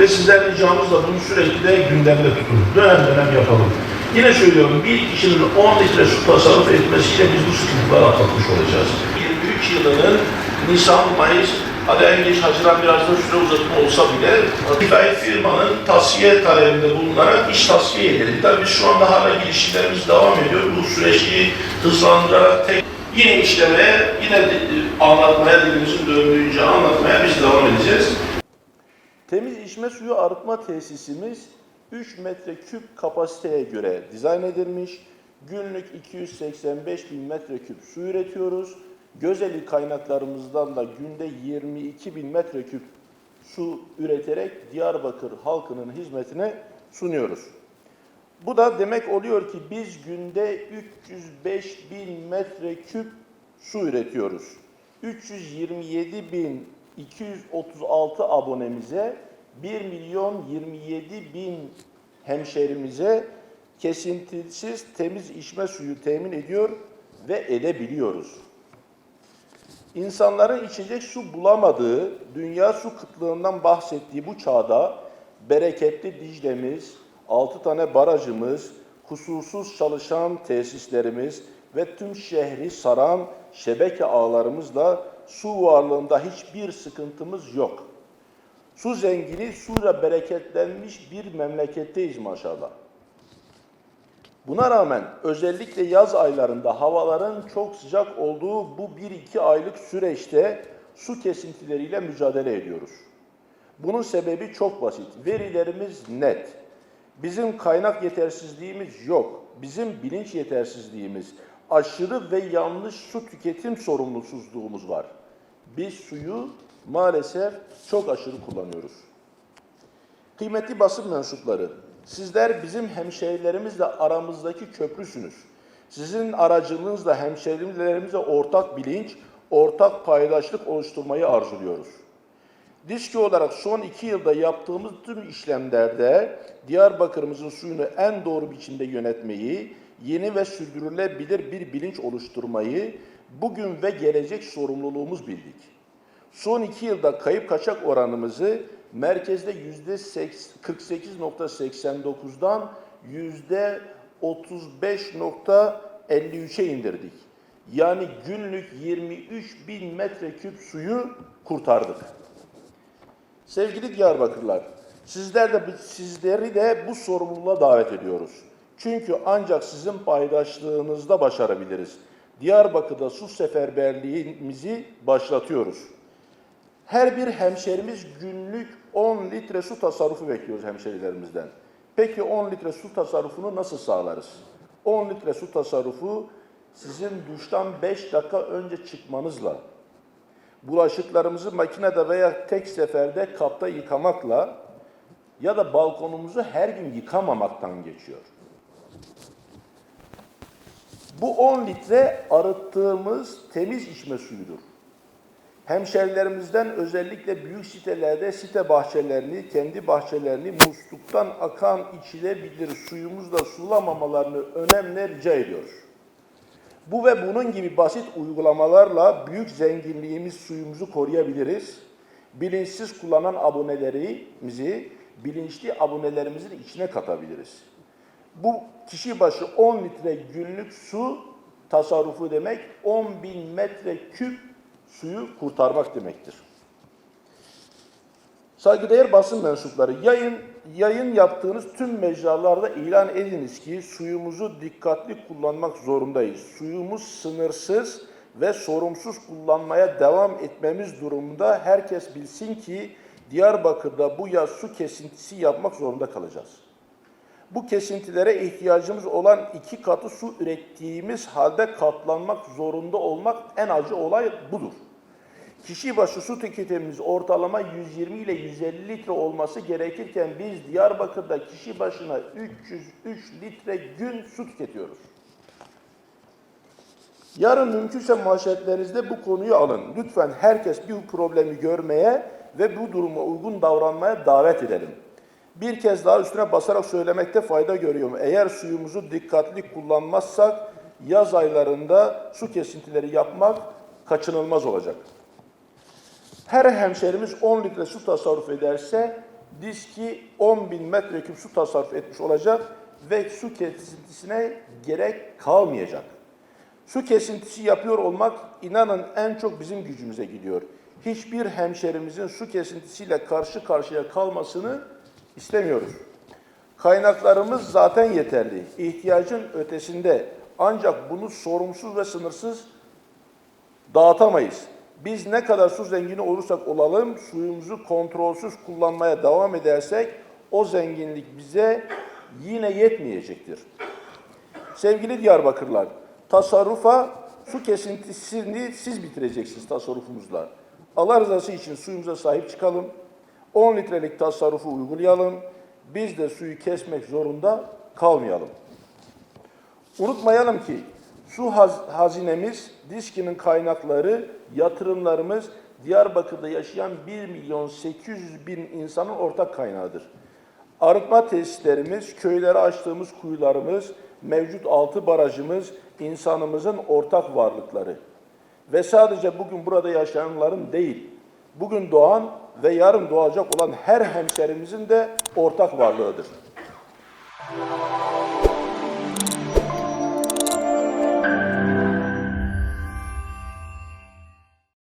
ve sizden ricamızla bunu sürekli de gündemde tutun. Dönem dönem yapalım. Yine söylüyorum, bir kişinin 10 litre su tasarruf etmesiyle biz bu sıkıntıları atlatmış olacağız. 23 yılının Nisan, Mayıs, hadi en geç Haziran biraz da süre uzatma olsa bile müteahhit firmanın tasfiye talebinde bulunarak iş tasfiye edildi. Tabii biz şu anda hala girişimlerimiz devam ediyor. Bu süreci hızlandırarak yine işlemeye, yine anlatmaya, dilimizin döndüğünce anlatmaya biz devam edeceğiz. Temiz içme suyu arıtma tesisimiz 3 metreküp kapasiteye göre dizayn edilmiş. Günlük 285 bin metreküp su üretiyoruz. Gözeli kaynaklarımızdan da günde 22 bin metreküp su üreterek Diyarbakır halkının hizmetine sunuyoruz. Bu da demek oluyor ki biz günde 305 bin metreküp su üretiyoruz. 327 bin 236 abonemize, 1 milyon 27 bin hemşerimize kesintisiz temiz içme suyu temin ediyor ve edebiliyoruz. İnsanların içecek su bulamadığı, dünya su kıtlığından bahsettiği bu çağda bereketli Dicle'miz, 6 tane barajımız, kusursuz çalışan tesislerimiz ve tüm şehri saran şebeke ağlarımızla su varlığında hiçbir sıkıntımız yok. Su zengini, suyla bereketlenmiş bir memleketteyiz maşallah. Buna rağmen özellikle yaz aylarında havaların çok sıcak olduğu bu 1-2 aylık süreçte su kesintileriyle mücadele ediyoruz. Bunun sebebi çok basit. Verilerimiz net. Bizim kaynak yetersizliğimiz yok. Bizim bilinç yetersizliğimiz, aşırı ve yanlış su tüketim sorumsuzluğumuz var. Biz suyu maalesef çok aşırı kullanıyoruz. Kıymetli basın mensupları, sizler bizim hemşehrilerimizle aramızdaki köprüsünüz. Sizin aracılığınızla hemşehrilerimizle ortak bilinç, ortak paydaşlık oluşturmayı arzuluyoruz. DİSKİ olarak son 2 yılda yaptığımız tüm işlemlerde Diyarbakır'ımızın suyunu en doğru biçimde yönetmeyi, yeni ve sürdürülebilir bir bilinç oluşturmayı bugün ve gelecek sorumluluğumuz bildik. Son 2 yılda kayıp kaçak oranımızı merkezde %48.89'dan %35.53'e indirdik. Yani günlük 23 bin metreküp suyu kurtardık. Sevgili Diyarbakırlılar, sizleri de bu sorumluluğa davet ediyoruz. Çünkü ancak sizin paydaşlığınızda başarabiliriz. Diyarbakır'da su seferberliğimizi başlatıyoruz. Her bir hemşerimiz günlük 10 litre su tasarrufu bekliyoruz hemşerilerimizden. Peki 10 litre su tasarrufunu nasıl sağlarız? 10 litre su tasarrufu sizin duştan 5 dakika önce çıkmanızla, bulaşıklarımızı makinede veya tek seferde kapta yıkamakla ya da balkonumuzu her gün yıkamamaktan geçiyor. Bu 10 litre arıttığımız temiz içme suyudur. Hemşerilerimizden özellikle büyük sitelerde site bahçelerini, kendi bahçelerini musluktan akan içilebilir suyumuzla sulamamalarını önemli rica ediyoruz. Bu ve bunun gibi basit uygulamalarla büyük zenginliğimiz suyumuzu koruyabiliriz. Bilinçsiz kullanan abonelerimizi bilinçli abonelerimizin içine katabiliriz. Bu kişi başı 10 litre günlük su tasarrufu demek, 10 bin metreküp suyu kurtarmak demektir. Saygıdeğer basın mensupları, yayın yaptığınız tüm mecralarda ilan ediniz ki suyumuzu dikkatli kullanmak zorundayız. Suyumuz sınırsız ve sorumsuz kullanmaya devam etmemiz durumunda herkes bilsin ki Diyarbakır'da bu yaz su kesintisi yapmak zorunda kalacağız. Bu kesintilere ihtiyacımız olan 2 katı su ürettiğimiz halde katlanmak zorunda olmak en acı olay budur. Kişi başı su tüketimimiz ortalama 120 ile 150 litre olması gerekirken biz Diyarbakır'da kişi başına 303 litre gün su tüketiyoruz. Yarın mümkünse manşetlerinizde bu konuyu alın. Lütfen herkes bu problemi görmeye ve bu duruma uygun davranmaya davet edelim. Bir kez daha üstüne basarak söylemekte fayda görüyorum. Eğer suyumuzu dikkatli kullanmazsak yaz aylarında su kesintileri yapmak kaçınılmaz olacak. Her hemşerimiz 10 litre su tasarruf ederse Diski 10.000 metreküp su tasarruf etmiş olacak ve su kesintisine gerek kalmayacak. Su kesintisi yapıyor olmak inanın en çok bizim gücümüze gidiyor. Hiçbir hemşerimizin su kesintisiyle karşı karşıya kalmasını istemiyoruz. Kaynaklarımız zaten yeterli. İhtiyacın ötesinde, ancak bunu sorumsuz ve sınırsız dağıtamayız. Biz ne kadar su zengini olursak olalım, suyumuzu kontrolsüz kullanmaya devam edersek o zenginlik bize yine yetmeyecektir. Sevgili Diyarbakırlar, tasarrufa, su kesintisini siz bitireceksiniz tasarrufunuzla. Allah rızası için suyumuza sahip çıkalım. 10 litrelik tasarrufu uygulayalım. Biz de suyu kesmek zorunda kalmayalım. Unutmayalım ki su hazinemiz, Diski'nin kaynakları, yatırımlarımız Diyarbakır'da yaşayan 1.800.000 insanın ortak kaynağıdır. Arıtma tesislerimiz, köylere açtığımız kuyularımız, mevcut 6 barajımız insanımızın ortak varlıkları. Ve sadece bugün burada yaşayanların değil, bugün doğan ve yarın doğacak olan her hemşerimizin de ortak varlığıdır.